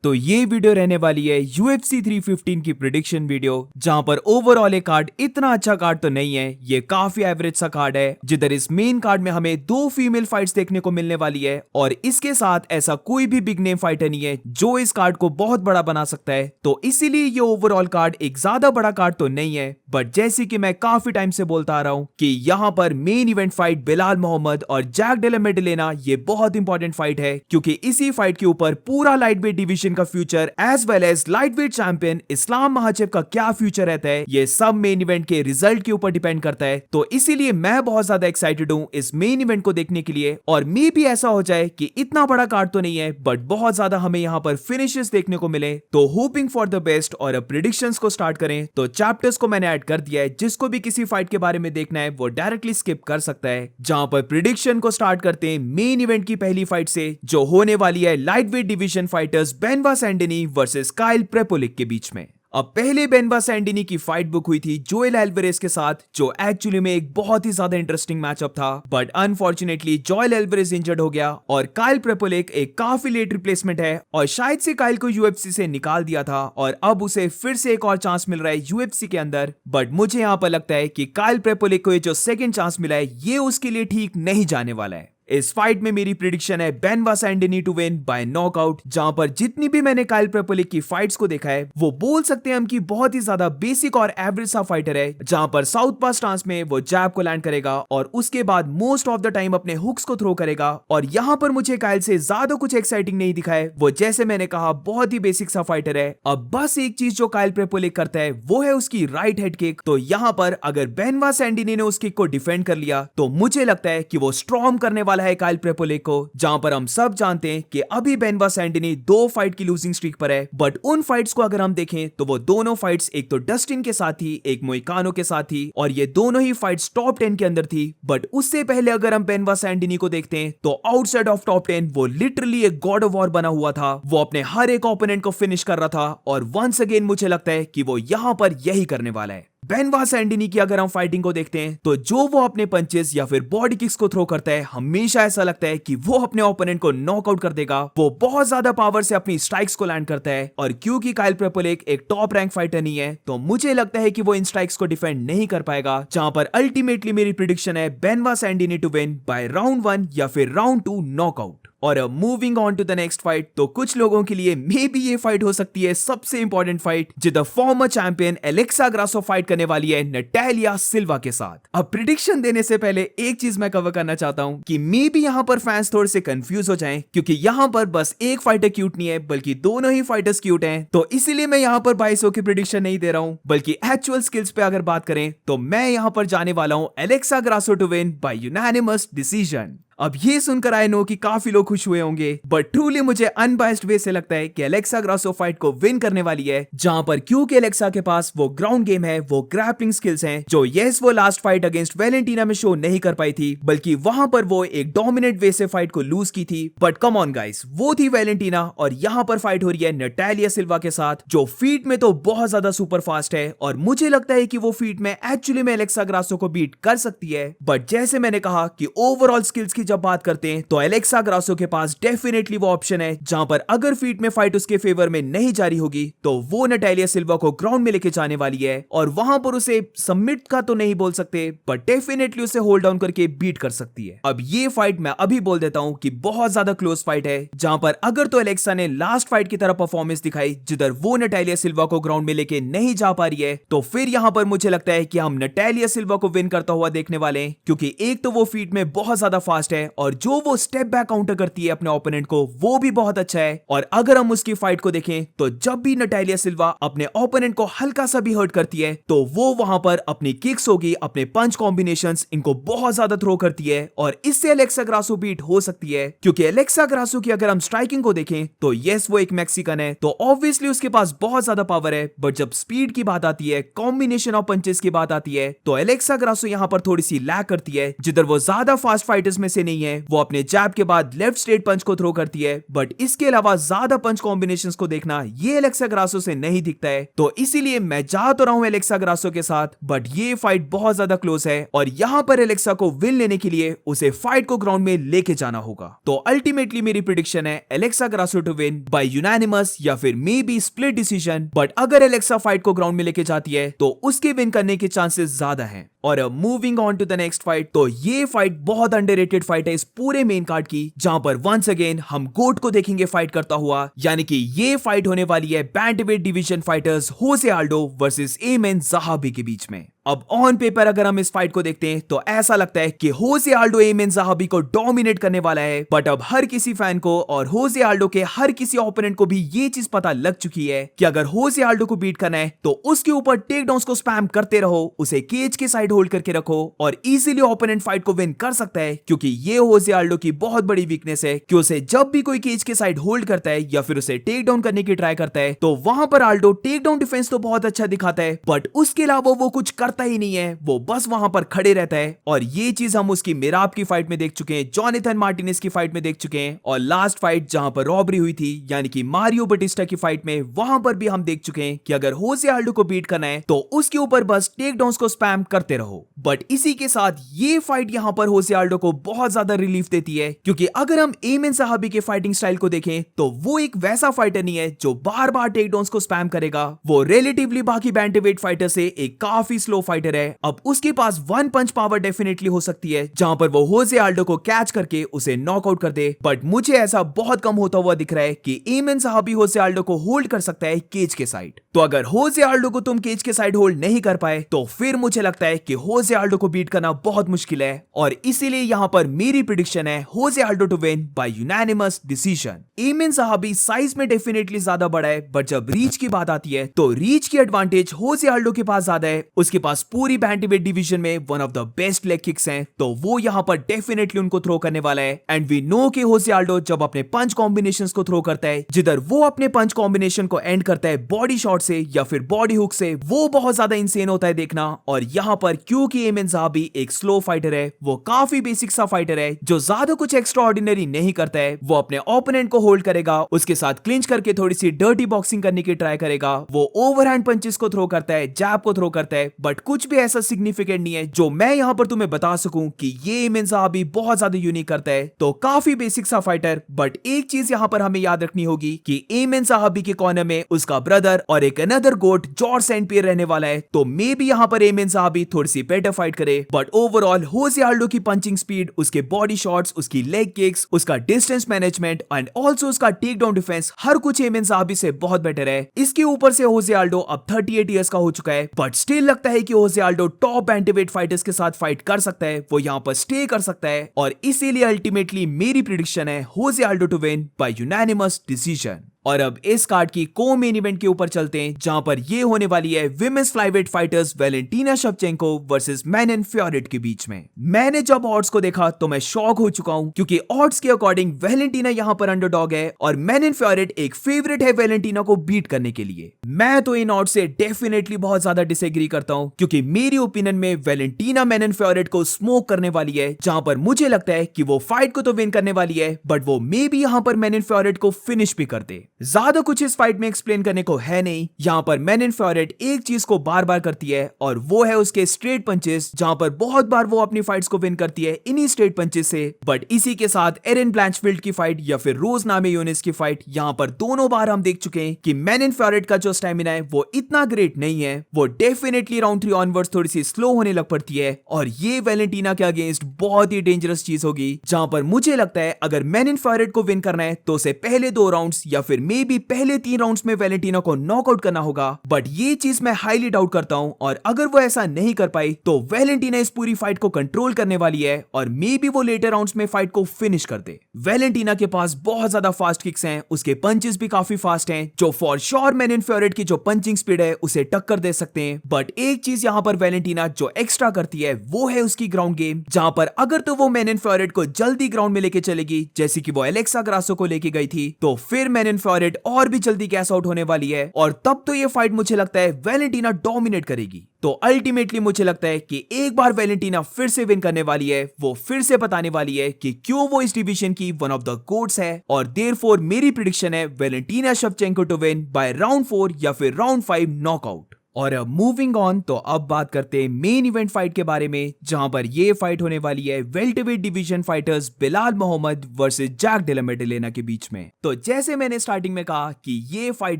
तो ये वीडियो रहने वाली है UFC 315 की प्रिडिक्शन वीडियो, जहां पर ओवरऑल ये कार्ड इतना अच्छा कार्ड तो नहीं है, ये काफी एवरेज सा कार्ड है। जिधर इस मेन कार्ड में हमें 2 फीमेल फाइट्स देखने को मिलने वाली है और इसके साथ ऐसा कोई भी बिग नेम फाइटर नहीं है जो इस कार्ड को बहुत बड़ा बना सकता है। तो इसीलिए ये ओवरऑल कार्ड एक ज्यादा बड़ा कार्ड तो नहीं है, बट जैसे कि मैं काफी टाइम से बोलता आ रहा हूं कि यहाँ पर main event fight Bilal Muhammad और जैक डेला मेडिलेना ये बहुत इंपॉर्टेंट फाइट है, क्योंकि इसी फाइट के ऊपर पूरा लाइट वेट डिवीजन का future as well as lightweight champion Islam Makhachev का क्या फ्यूचर रहता है, ये सब मेन इवेंट के रिजल्ट के ऊपर डिपेंड करता है। तो इसीलिए मैं बहुत ज्यादा एक्साइटेड हूं इस मेन इवेंट को देखने के लिए। और मे भी ऐसा हो जाए कि इतना बड़ा कार्ड तो नहीं है, बट बहुत ज्यादा हमें यहाँ पर फिनिशेस देखने को मिले। तो होपिंग फॉर द बेस्ट और अब प्रिडिक्शंस को स्टार्ट करें। तो चैप्टर्स को मैंने ऐड कर दिया है, जिसको भी किसी फाइट के बारे में देखना है वो डायरेक्टली स्किप कर सकता है। जहां पर प्रिडिक्शन को स्टार्ट करते हैं मेन इवेंट की पहली फाइट से, जो होने वाली है lightweight division fighters Benoit Saint Denis versus Kyle Prepolec के बीच में। अब पहले बेनवा सैंडिनी की फाइट बुक हुई थी जोएल एल्वारेज के साथ, जो एक्चुअली में एक बहुत ही ज्यादा इंटरेस्टिंग मैचअप था, but unfortunately Joel Alvarez injured हो गया और काइल प्रेपोलिक एक काफी लेट रिप्लेसमेंट है और शायद से काइल को यूएफसी से निकाल दिया था और अब उसे फिर से एक और चांस मिल रहा है यूएफसी के अंदर। बट मुझे यहाँ पर लगता है कि काइल प्रेपोलिक को ये जो सेकंड चांस मिला है ये उसके लिए ठीक नहीं जाने वाला है। इस फाइट में मेरी प्रिडिक्शन है Benoit Saint Denis to win bye knockout. जहां पर जितनी भी मैंने काइल प्रेपोलिक की फाइट्स को देखा है वो बोल सकते हैं हम कि बहुत ही ज्यादा बेसिक और एवरेज सा फाइटर है, जहां पर साउथ पास स्टांस में वो जैब को लैंड करेगा और उसके बाद मोस्ट ऑफ द टाइम अपने हुक्स को थ्रो करेगा। और यहां पर मुझे काइल से ज्यादा कुछ एक्साइटिंग नहीं दिखा है, वो जैसे मैंने कहा बहुत ही बेसिक सा फाइटर है। अब बस एक चीज जो काइल प्रेपोलिक करता है वो है उसकी राइट हेड किक। तो यहां पर अगर बेनवा सैंडिनी ने उस किक को डिफेंड कर लिया तो मुझे लगता है कि वो स्ट्रॉम करने वाला है काइल प्रेपोलिक को। जहां पर हम सब जानते हैं कि अभी बेनवा सैंडिनी 2 फाइट की लूजिंग स्ट्रीक पर है, बट उन फाइट्स को अगर हम देखें तो वो दोनों फाइट्स एक तो डस्टिन के साथ थी, एक मोइकानो के साथ थी, और ये दोनों ही फाइट्स टॉप 10 के अंदर थी। बट उससे पहले अगर हम बेनवा सैंडिनी को देखते हैं तो आउटसाइड ऑफ टॉप 10 वो लिटरली एक गॉड ऑफ वॉर बना हुआ था। वो अपने हर एक ओपोनेंट को फिनिश कर रहा था और वंस अगेन मुझे लगता है कि वो यहां पर यही करने वाला है। बेनवा सैंडिनी की अगर हम फाइटिंग को देखते हैं तो जो वो अपने पंचेस या फिर बॉडी किक्स को थ्रो करता है, हमेशा ऐसा लगता है कि वो अपने ओपोनेंट को नॉकआउट कर देगा। वो बहुत ज्यादा पावर से अपनी स्ट्राइक्स को लैंड करता है और क्योंकि काइल प्रेपोलिक एक टॉप रैंक फाइटर नहीं है तो मुझे लगता है कि वो इन स्ट्राइक्स को डिफेंड नहीं कर पाएगा। जहां पर अल्टीमेटली मेरी प्रिडिक्शन है Benoit Saint Denis to win by round 1 या फिर राउंड 2 नॉकआउट। और अब moving on to the next fight, तो कुछ लोगों के लिए मे बी ये फाइट हो सकती है सबसे इंपॉर्टेंट फाइट, जिधर farmer champion Alexa Grasso fight करने वाली है नटालिया सिल्वा के साथ। अब प्रिडिक्शन देने से पहले एक चीज मैं कवर करना चाहता हूं कि मे बी यहां पर फैंस थोड़े से कंफ्यूज हो जाएं, क्योंकि यहां पर बस एक फाइटर क्यूट नहीं है बल्कि दोनों ही फाइटर्स क्यूट हैं। तो इसीलिए मैं यहां पर 2200 की प्रिडिक्शन नहीं दे रहा हूं, बल्कि एक्चुअल स्किल्स पे अगर बात करें तो मैं यहां पर जाने वाला हूं Alexa Grasso to win by unanimous decision. अब ये सुनकर आई नो कि काफी लोग खुश हुए होंगे, बट ट्रूली मुझे अनबायस्ड वे से लगता है कि एलेक्सा ग्रासो फाइट को विन करने वाली है। जहां पर क्योंकि एलेक्सा के पास वो ग्राउंड गेम है, वो ग्रैपलिंग स्किल्स हैं, जो वो लास्ट फाइट अगेंस्ट वैलेंटीना में शो नहीं कर पाई थी, बल्कि वहां पर वो एक डोमिनेट वे से फाइट को लूज की थी। बट कम ऑन गाइस, वो थी वैलेंटीना और यहां पर फाइट हो रही है नटालिया सिल्वा के साथ, जो फीट में तो बहुत ज्यादा सुपर फास्ट है और मुझे लगता है कि वो फीट में एक्चुअली में एलेक्सा ग्रासो को बीट कर सकती है। बट जैसे मैंने कहा कि ओवरऑल स्किल्स की जब बात करते हैं तो एलेक्सा ग्रासो के पास डेफिनेटली वो ऑप्शन है जहां पर अगर फीट में फाइट उसके फेवर में नहीं जारी होगी तो वो नटालिया सिल्वा को ग्राउंड में लेके जाने वाली है और वहां पर उसे सबमिट का तो नहीं बोल सकते, बट डेफिनेटली उसे होल्ड डाउन करके बीट कर सकती है। अब ये फाइट मैं अभी बोल देता हूं कि बहुत ज्यादा क्लोज फाइट है, जहां पर अगर तो एलेक्सा ने लास्ट फाइट की तरह परफॉर्मेंस दिखाई जिधर वो नटालिया सिल्वा को ग्राउंड में लेके नहीं जा पा रही है, तो फिर यहां पर मुझे लगता है कि हम नटालिया सिल्वा को विन करता हुआ देखने वाले हैं, क्योंकि एक तो वो फीट में बहुत ज्यादा फास्ट है और जो वो स्टेप बैक काउंटर करती है अपने ओपोनेंट को वो भी बहुत अच्छा है। और अगर हम उसकी फाइट को देखें तो जब भी नटालिया सिल्वा अपने ओपोनेंट को हल्का सा भी हर्ट करती है तो वो वहां पर अपनी किक्स होगी, अपने पंच कॉम्बिनेशंस, इनको बहुत ज्यादा थ्रो करती है और इससे एलेक्सा ग्रासो बीट हो सकती है। क्योंकि एलेक्सा ग्रासो की अगर हम स्ट्राइकिंग को देखें तो यस वो एक मैक्सिकन है तो ऑब्वियसली उसके पास बहुत ज्यादा पावर है, बट जब स्पीड की बात आती है, कॉम्बिनेशन ऑफ पंचेस की बात आती है, तो एलेक्सा ग्रासो यहां पर थोड़ी सी लैक करती है। जिधर वो ज्यादा फास्ट फाइटर्स में से से नहीं है, वो अपने जैब के बाद लेफ्ट स्ट्रेट पंच को थ्रो करती है, बट इसके अलावा ज्यादा पंच कॉम्बिनेशंस को देखना ये एलेक्सा ग्रासो से नहीं दिखता है। तो इसीलिए मैं जा तो रहा हूं एलेक्सा ग्रासो के साथ, बट ये फाइट बहुत ज्यादा क्लोज है और यहां पर एलेक्सा को विन लेने के लिए उसे फाइट को ग्राउंड में लेके जाना होगा। तो अल्टीमेटली मेरी प्रेडिक्शन है Alexa Grasso to win by unanimous या फिर maybe split decision, but अगर एलेक्सा फाइट को ग्राउंड में लेके जाती है तो उसके विन करने के चांसेस ज्यादा हैं। और अब moving on to the next fight, तो ये फाइट बहुत अंडररेटेड फाइट है इस पूरे मेन कार्ड की, जहां पर वंस अगेन हम गोट को देखेंगे फाइट करता हुआ, यानी कि ये फाइट होने वाली है बैंटवेट डिवीजन फाइटर्स होसे आल्डो वर्सेस एमन ज़हाबी के बीच में। अब ऑन पेपर अगर हम इस फाइट को देखते हैं तो ऐसा लगता है कि होसे आल्डो एमन ज़हाबी को डोमिनेट करने वाला है, बट अब हर किसी फैन को और होसे आल्डो के हर किसी ओपोनेंट को भी ये चीज पता लग चुकी है कि अगर होसे आल्डो को बीट करना है तो उसके ऊपर टेक डाउन्स को स्पैम करते रहो, उसे केज के साइड होल्ड करके रखो और इजीली ओपोनेंट फाइट को विन कर सकता है, क्योंकि ये होसे आल्डो की बहुत बड़ी वीकनेस है कि उसे जब भी कोई केज के साइड होल्ड करता है या फिर उसे टेक डाउन करने की ट्राई करता है तो वहां पर आल्डो टेक डाउन डिफेंस तो बहुत अच्छा दिखाता है, बट उसके अलावा वो कुछ करता ही नहीं है, वो बस वहां पर खड़े रहता है। और ये चीज हम उसकी मिराब की फाइट में देख चुके हैं, जोनाथन मार्टिनेज की फाइट में देख चुके हैं, और लास्ट फाइट जहां पर रॉबरी हुई थी यानी कि मारियो बटिस्टा की फाइट में, वहां पर भी हम देख चुके हैं कि अगर होसे आल्डो को बीट करना है तो उसके ऊपर बस टेक डाउन्स को स्पैम करते रहो। बट इसी के साथ ये फाइट यहां पर होसे आल्डो को बहुत ज्यादा रिलीफ देती है, क्योंकि अगर हम एमन ज़हाबी के फाइटिंग स्टाइल को देखें तो वो एक वैसा फाइटर नहीं है जो बार बार टेक डाउन्स को स्पैम करेगा, वो रिलेटिवली बाकी बैंटवेट फाइटर से एक काफी स्लो फाइटर है। अब उसके पास वन पंच पावर डेफिनेटली हो सकती है जहां पर वो होसे आल्डो को कैच करके उसे नॉकआउट कर दे, बट मुझे ऐसा बहुत कम होता हुआ दिख रहा है कि एमन ज़हाबी होसे आल्डो को होल्ड कर सकता है केज के साइड। तो अगर होसे आल्डो को तुम केज के साइड होल्ड नहीं कर पाए तो फिर मुझे लगता है कि होसे आल्डो को बीट करना बहुत मुश्किल है, और इसीलिए यहां पर मेरी प्रेडिक्शन है Jose Aldo to win by unanimous decision. Aiemann Zahabi size में डेफिनेटली ज्यादा बड़ा है, बट जब रीच की बात आती है तो रीच की एडवांटेज होसे आल्डो के पास ज्यादा है, उसके पास पूरी बैंटवेट डिवीजन में one of the best leg kicks हैं, तो वो यहां पर डेफिनेटली उनको थ्रो करने वाला है। एंड वी नो कि होसे आल्डो जब अपने पंच कॉम्बिनेशंस को थ्रो करता है, जिधर वो अपने पंच कॉम्बिनेशन को एंड करता है बॉडी शॉट से या फिर बॉडी हुक से, वो बहुत ज्यादा इंसेन होता है देखना। और यहां पर क्योंकि एमन ज़हाबी एक स्लो फाइटर है, वो काफी बेसिक सा फाइटर है जो ज्यादा कुछ एक्स्ट्रा ऑर्डिनरी नहीं करता है, वो अपने ओपोनेंट को होल्ड करेगा, उसके साथ क्लिंच करके थोड़ी सी डर्टी बॉक्सिंग करने की ट्राई करेगा, वो ओवरहैंड पंचेस को थ्रो करता है, जैब को थ्रो करता है, बट कुछ भी ऐसा सिग्निफिकेंट नहीं है जो मैं यहां पर तुम्हें बता सकूं कि ये एमन ज़हाबी बहुत ज्यादा यूनिक करता है। तो काफी बेसिक सा फाइटर, बट एक चीज यहां पर हमें याद रखनी होगी कि एमन ज़हाबी के कॉर्नर में उसका ब्रदर और एक अनदर गोट जॉर्ज सेंट पियर रहने वाला है, तो मे बी यहां पर एमन ज़हाबी थोड़ी सी बेटर फाइट करे, बट ओवरऑल होसे आल्डो की पंचिंग स्पीड, उसके बॉडी शॉट्स, उसकी लेग किक्स, उसका डिस्टेंस मैनेजमेंट एंड ऑल्सो उसका टेक डाउन डिफेंस, हर कुछ एमन ज़हाबी से बहुत बेटर है। इसके ऊपर से होसे आल्डो अब 38 इयर्स का हो चुका है, बट स्टिल लगता है कि होसे आल्डो टॉप बैंटवेट फाइटर्स के साथ फाइट कर सकता है, वो यहां पर स्टे कर सकता है, और इसीलिए अल्टीमेटली मेरी प्रेडिक्शन है Jose Aldo to win by unanimous decision. और अब इस कार्ड की को मेन इवेंट के ऊपर चलते हैं, जहां पर ये होने वाली है women's flyweight fighters Valentina Shevchenko versus Manon Fiorot के बीच में। मैंने जब ऑड्स को देखा तो मैं शॉक हो चुका हूं, क्योंकि ऑड्स के अकॉर्डिंग वैलेंटीना यहां पर अंडरडॉग है और मैनन फ्योरिट एक फेवरेट है वैलेंटीना को बीट करने के लिए। मैं तो इन ऑड्स से डेफिनेटली बहुत ज्यादा डिसएग्री करता हूं, क्योंकि मेरी ओपिनियन में वैलेंटीना मैनन फ्योरिट को स्मोक करने वाली है, जहां पर मुझे लगता है कि वो फाइट को तो विन करने वाली है, बट वो मे बी यहां पर मैनन फ्योरिट को फिनिश भी कर दे। ज्यादा कुछ इस फाइट में एक्सप्लेन करने को है नहीं, यहां पर मैनन फ्योरिट एक चीज को बार बार करती है और वो है उसके स्ट्रेट पंचेस, जहां पर बहुत बार वो अपनी फाइट्स को विन करती है इन्हीं स्ट्रेट पंचेस से। बट इसी के साथ एरन ब्लैंचफील्ड की फाइट या फिर रोज नामेयोनिस की फाइट, यहां पर दोनों बार हम देख चुके हैं कि मैनन फ्योरिट का जो स्टैमिना है वो इतना ग्रेट नहीं है, वो डेफिनेटली राउंड 3 ऑनवर्ड्स थोड़ी सी स्लो होने लग पड़ती है, और ये वैलेंटीना के अगेंस्ट बहुत ही डेंजरस चीज होगी, जहां पर मुझे लगता है अगर मैनन फ्योरिट को विन करना है तो उसे पहले 2 राउंड्स या फिर मे बी पहले 3 राउंड्स में वैलेंटीना को नॉकआउट करना होगा। बट ये चीज मैं हाईली डाउट करता हूं, और अगर वो ऐसा नहीं कर पाई तो वैलेंटीना इस पूरी फाइट को कंट्रोल करने वाली है और मे बी वो लेटर राउंड्स में फाइट को फिनिश कर दे। वैलेंटीना के पास बहुत ज्यादा फास्ट किक्स हैं, उसके पंचेस भी काफी फास्ट हैं, जो फॉर श्योर मैनन फ्योरिट की जो पंचिंग स्पीड है उसे टक्कर दे सकते हैं। बट एक चीज यहां पर वैलेंटीना जो एक्स्ट्रा करती है वो है उसकी ग्राउंड गेम, जहां पर अगर तो वो मैनन फ्योरिट को जल्दी ग्राउंड में लेके चलेगी, जैसे कि वो एलेक्सा ग्रासो को लेके गई थी, तो फिर मैनन फ्योरिट और भी जल्दी कैश आउट होने वाली है, और तब तो ये फाइट मुझे लगता है वैलेंटीना डोमिनेट करेगी। तो अल्टीमेटली मुझे लगता है कि एक बार वैलेंटीना फिर से विन करने वाली है, वो फिर से बताने वाली है कि क्यों वो इस डिवीजन की वन ऑफ द गोट्स है। और देयरफॉर मेरी प्रेडिक्शन है Valentina Shevchenko to win by round 4 या फिर राउंड 5 नॉकआउट। और मूविंग ऑन, तो अब बात करते हैं मेन इवेंट फाइट के बारे में, जहां पर ये फाइट होने वाली है welterweight division fighters Belal Muhammad versus Jack Della Maddalena के बीच में। तो जैसे मैंने स्टार्टिंग में कहा कि ये फाइट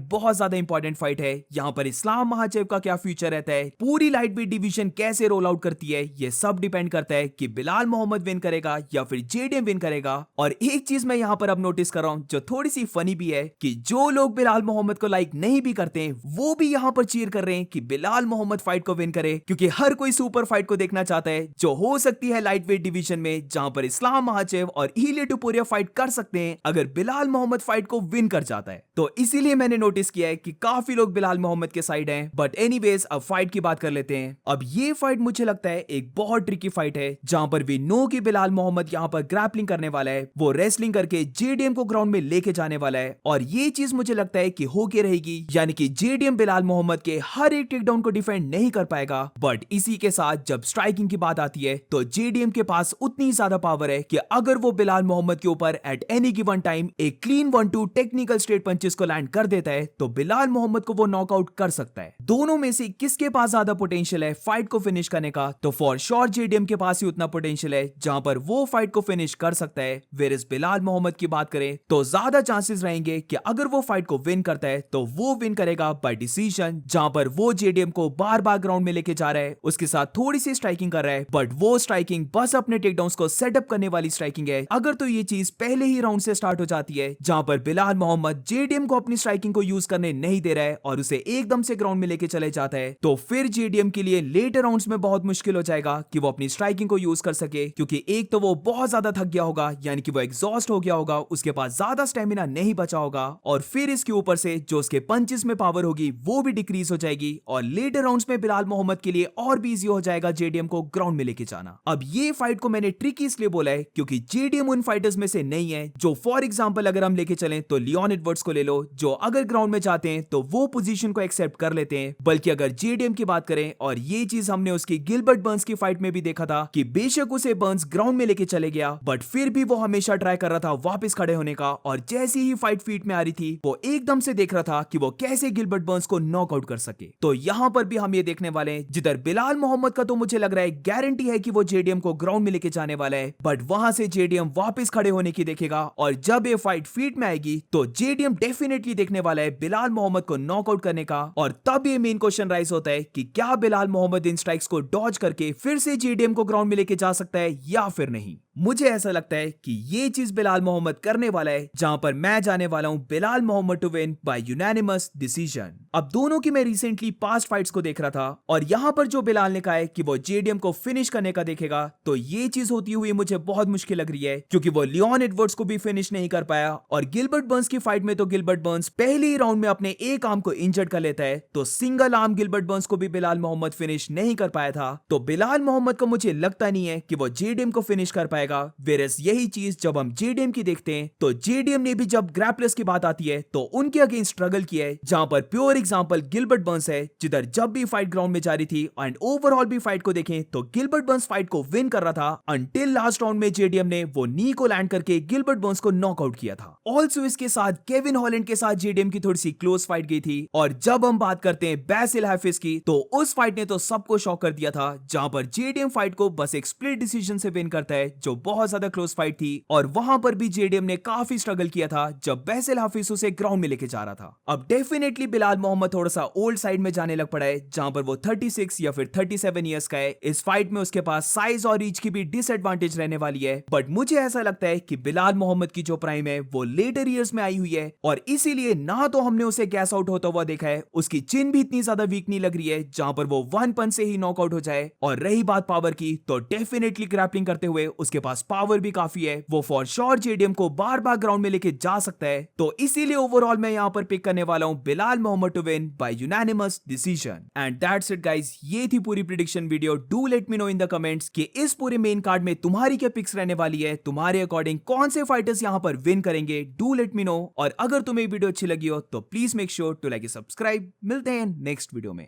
बहुत ज्यादा इंपॉर्टेंट फाइट है। यहाँ पर इस्लाम महाचेव का क्या फ्यूचर रहता है, पूरी लाइट वेट डिवीजन कैसे रोल आउट करती है, ये सब डिपेंड करता है कि बिलाल मोहम्मद विन करेगा या फिर जेडीएम विन करेगा। और एक चीज मैं यहाँ पर अब नोटिस कर रहा हूँ जो थोड़ी सी फनी भी है, कि जो लोग बिलाल मोहम्मद को लाइक नहीं भी करते हैं वो भी यहाँ पर चीयर कर रहे हैं कि बिलाल मोहम्मद फाइट को विन करे, क्योंकि हर कोई सुपर फाइट को देखना चाहता है जो हो सकती है लाइट वेट डिवीजन में, जहां पर इस्लाम महाचेव और इलिया टुपुरिया फाइट कर सकते हैं अगर बिलाल मोहम्मद फाइट को विन कर जाता है। तो इसीलिए मैंने नोटिस किया है कि काफी लोग बिलाल मोहम्मद के साइड हैं। बट एनीवेज, अब फाइट की बात कर लेते हैं। अब ये फाइट मुझे लगता है एक बहुत ट्रिकी फाइट है, जहां पर वी नो कि बिलाल मोहम्मद यहां पर ग्रैपलिंग करने वाला है, वो रेसलिंग करके जेडीएम को ग्राउंड में लेके जाने वाला है। और ये चीज मुझे लगता है कि होके रहेगी, यानी कि जेडीएम बिलाल मोहम्मद के हर एक टेकडाउन को डिफेंड नहीं कर पाएगा। बट इसी के साथ जब स्ट्राइकिंग की बात आती है तो जेडीएम के पास उतनी ज्यादा पावर है कि अगर वो बिलाल मोहम्मद के ऊपर एट एनी गिवन टाइम एक क्लीन 1-2 टेक्निकल स्ट्रेट पंचेस को लैंड कर देता है तो बिलाल मोहम्मद को वो नॉकआउट कर सकता है। दोनों में से किसके पास ज्यादा पोटेंशियल है फाइट को फिनिश करने का, तो फॉर श्योर जेडीएम के पास ही उतना पोटेंशियल है जहां पर वो फाइट को फिनिश कर सकता है। वेयरएज बिलाल मोहम्मद की बात करें तो ज्यादा चांसेस रहेंगे कि अगर वो फाइट को विन करता है तो वो विन करेगा बाय डिसीजन, जहां पर वो जेडीएम को बार बार ग्राउंड में लेके जा रहा है, उसके साथ थोड़ी सी स्ट्राइकिंग कर रहा है, बट वो स्ट्राइकिंग बस अपने टेकडाउन्स को सेटअप करने वाली स्ट्राइकिंग है। अगर तो ये चीज पहले ही राउंड से स्टार्ट हो जाती है, जहां पर बिलाल मोहम्मद जेडीएम को अपनी स्ट्राइकिंग को यूज करने नहीं दे रहा है और उसे एकदम से ग्राउंड में लेके चले जाता है, तो फिर जेडीएम के लिए लेटर राउंड्स में बहुत मुश्किल हो जाएगा कि वो अपनी स्ट्राइकिंग को यूज कर सके, क्योंकि एक तो वो बहुत ज्यादा थक गया होगा, यानी कि वो एग्जॉस्ट हो गया होगा, उसके पास ज्यादा स्टेमिना नहीं बचा होगा, और फिर इसके ऊपर से जो उसके पंचेस में पावर होगी वो भी डिक्रीज हो जाएगी, और लेटर राउंड्स में बिलाल मोहम्मद के लिए और भी इजी हो जाएगा जेडीएम को ग्राउंड में लेके जाना। अब ये फाइट को मैंने ट्रिकी इसलिए बोला है क्योंकि जेडीएम उन फाइटर्स में से नहीं है जो फॉर एग्जांपल अगर हम लेके चलें तो लियोन एडवर्ड्स को ले लो, जो अगर ग्राउंड में जाते हैं तो वो पोजीशन को एक्सेप्ट कर लेते हैं। बल्कि अगर जेडीएम की बात करें, और ये चीज हमने उसकी गिलबर्ट बर्न्स की फाइट में भी देखा था कि बेशक उसे बर्न्स ग्राउंड में लेके चले गया, बट फिर भी वो हमेशा ट्राई कर रहा था वापस खड़े होने का, और जैसे ही फाइट फीट में आ रही थी वो एकदम से देख रहा था कि वो कैसे गिलबर्ट बर्न्स को नॉकआउट कर सके। तो यहां पर भी हम ये देखने वाले हैं, जिधर बिलाल मोहम्मद का तो मुझे लग रहा है गारंटी है कि वो जेडीएम को ग्राउंड में लेके जाने वाला है, बट वहां से जेडीएम वापस खड़े होने की देखेगा, और जब ये फाइट फीट में आएगी तो जेडीएम डेफिनेटली देखने वाला है बिलाल मोहम्मद को नॉकआउट करने का। और तब ये मेन क्वेश्चन राइज होता है कि क्या बिलाल मोहम्मद इन स्ट्राइक्स को डॉज करके फिर से जेडीएम को ग्राउंड में लेके जा सकता है या फिर नहीं। मुझे ऐसा लगता है कि ये चीज बिलाल मोहम्मद करने वाला है, जहां पर मैं जाने वाला हूं Bilal Muhammad to win by unanimous decision. अब दोनों की मैं रिसेंटली पास्ट फाइट्स को देख रहा था, और यहां पर जो बिलाल ने कहा है कि वो जेडीएम को फिनिश करने का देखेगा, तो ये चीज होती हुई मुझे बहुत मुश्किल लग रही है, क्योंकि वो लियोन एडवर्ड्स को भी फिनिश नहीं कर पाया, और गिलबर्ट बर्न्स की फाइट में तो गिलबर्ट बर्न्स पहले ही राउंड में अपने एक आर्म को इंजर्ड कर लेता है, तो सिंगल आर्म गिलबर्ट बर्न्स को भी बिलाल मोहम्मद फिनिश नहीं कर पाया था। तो बिलाल मोहम्मद को मुझे लगता नहीं है कि वो जेडीएम को फिनिश कर पाएगा। वेरस यही चीज जब हम जेडीएम की देखते हैं, तो जेडीएम ने भी जब ग्रैपलर्स की बात आती है तो उनके अगेंस्ट स्ट्रगल किया है, जहां पर प्योर एग्जांपल गिलबर्ट बर्न्स है, जिधर जब भी फाइट ग्राउंड में जा रही थी एंड ओवरऑल भी फाइट को देखें तो गिलबर्ट बर्न्स फाइट को विन कर रहा था, अंटिल लास्ट राउंड में जेडीएम ने वो नी को लैंड करके गिलबर्ट बर्न्स को नॉकआउट किया था। ऑल्सो इसके साथ केविन हॉलैंड के साथ जेडीएम की थोड़ी सी क्लोज फाइट गई थी। और जब हम बात करते हैं बैसिल हाफिज की, तो उस फाइट ने तो सबको शॉक कर दिया था, जहां पर जेडीएम फाइट को बस एक स्प्लिट डिसीजन से विन करता है, जो बहुत ज्यादा क्लोज फाइट थी, और वहां पर भी जेडीएम ने काफी स्ट्रगल किया था जब बैसिल हाफिज उसे ग्राउंड में लेके जा रहा था। अब डेफिनेटली बिलाल मोहम्मद थोड़ा सा ओल्ड साइड में जाने लग पड़ा है, जहां पर वो 36 या फिर 37 इयर्स का है। इस फाइट में उसके पास साइज और रीच की भी डिसएडवांटेज रहने वाली है, बट मुझे ऐसा लगता है कि बिलाल मोहम्मद की जो प्राइम है वो लेटर ईयर्स में आई हुई है, और इसीलिए ना तो हमने उसे गैस आउट होता हुआ देखा है, उसकी चिन भी इतनी ज्यादा वीक नहीं लग रही है जहां पर वो वन पंच से ही नॉकआउट हो जाए। और रही बात पावर की, तो डेफिनेटली ग्रैपलिंग करते हुए उसके पास पावर भी काफी है, वो फॉर श्योर जेडीएम को बार बार ग्राउंड में लेके जा सकता है। तो इसीलिए ओवरऑल मैं यहां पर पिक करने वाला हूं Bilal Muhammad to win by unanimous decision. And that's it guys, ये थी पूरी prediction video. Do let me know in the comments कि इस पूरे मेन कार्ड में तुम्हारी क्या पिक्स रहने वाली है, तुम्हारे अकॉर्डिंग कौन से फाइटर्स यहां पर विन करेंगे। डू लेट मी नो, और अगर तुम्हें वीडियो अच्छी लगी हो तो please make sure to like subscribe. मिलते हैं नेक्स्ट वीडियो में।